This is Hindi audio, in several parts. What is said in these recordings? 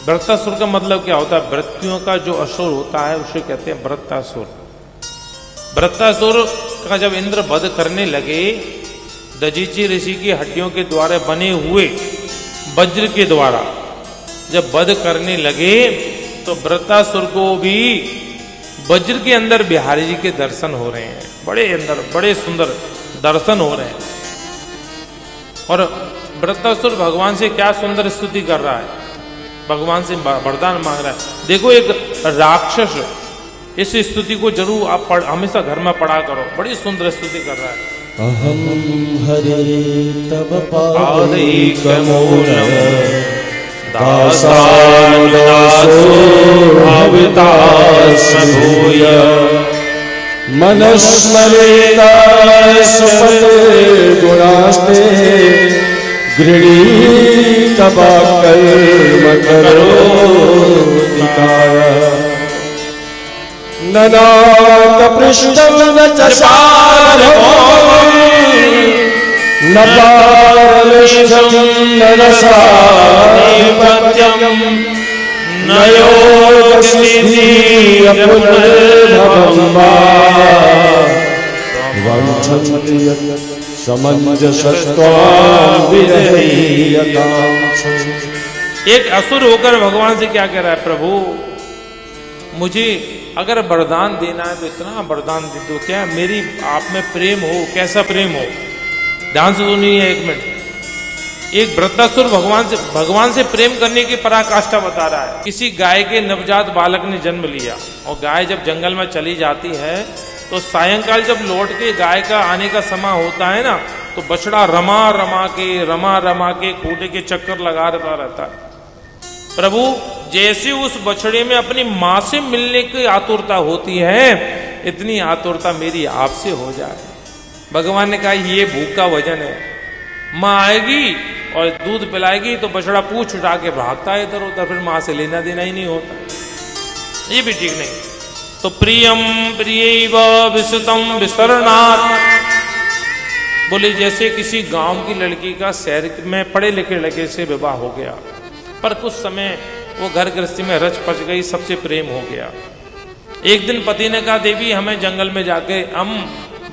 वृत्तासुर का मतलब क्या होता है? वृत्तियों का जो असुर होता है उसे कहते हैं वृत्तासुर। वृत्तासुर का जब इंद्र वध करने लगे, दधीचि ऋषि की हड्डियों के द्वारा बने हुए वज्र के द्वारा जब वध करने लगे, तो वृत्तासुर को भी वज्र के अंदर बिहारी जी के दर्शन हो रहे हैं। बड़े अंदर बड़े सुंदर दर्शन हो रहे हैं। और वृत्तासुर भगवान से क्या सुंदर स्तुति कर रहा है, भगवान से वरदान मांग रहा है। देखो एक राक्षस, इस स्तुति को जरूर आप हमेशा घर में पढ़ा करो, बड़ी सुंदर स्तुति कर रहा है। अहम हरे तब पादैकमूलम् दासानुदासो भावितास्म भूय मनस्मरेतास्मते गुणास्ते गृणीतवाक्कर्म करोति काय ननाकपृष्ठं न च शारभो न पारमिष्ठं न रसाधिपत्यं न योगसिद्धिः पुनर्भवं वा वाञ्छन्ति यत् समञ्जसस्त्वां विधेयताम्। एक असुर होकर भगवान से क्या कह रहा है? प्रभु मुझे अगर वरदान देना है तो इतना वरदान दे दो, क्या मेरी आप में प्रेम हो। कैसा प्रेम हो? ध्यान से सुनिए एक मिनट। एक वृत्तासुर भगवान से प्रेम करने की पराकाष्ठा बता रहा है। किसी गाय के नवजात बालक ने जन्म लिया, और गाय जब जंगल में चली जाती है तो सायंकाल जब लौट के गाय का आने का समय होता है ना, तो बछड़ा रमा रमा के खूंटे के चक्कर लगा रहता है। प्रभु जैसे उस बछड़े में अपनी माँ से मिलने की आतुरता होती है, इतनी आतुरता मेरी आपसे हो जाए। भगवान ने कहा ये भूख का वजन है। माँ आएगी और दूध पिलाएगी तो बछड़ा पूंछ उठा के भागता है इधर उधर, फिर माँ से लेना देना ही नहीं होता। ये भी ठीक नहीं। तो प्रियम प्रियैव विसुतम विसरणात्, बोले जैसे किसी गांव की लड़की का शहर में पढ़े लिखे लड़के से विवाह हो गया, पर कुछ समय वो घर गृहस्थी में रच पच गई, सबसे प्रेम हो गया। एक दिन पति ने कहा देवी हमें जंगल में जाके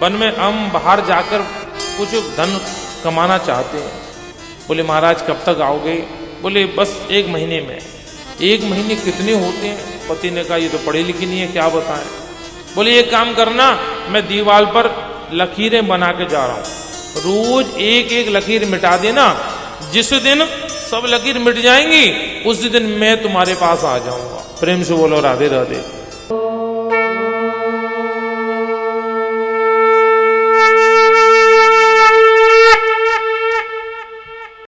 वन में बाहर जाकर कुछ धन कमाना चाहते हैं। बोले महाराज कब तक आओगे? बोले बस 1 महीने में। 1 महीने कितने होते हैं? पति ने कहा ये तो पढ़ी लिखी नहीं है, क्या बताएं। बोले एक काम करना, मैं दीवार पर लकीरें बना के जा रहा हूं, रोज एक एक लकीर मिटा देना, जिस दिन सब लकीर मिट जाएंगी उस दिन मैं तुम्हारे पास आ जाऊंगा। प्रेम से बोलो राधे राधे।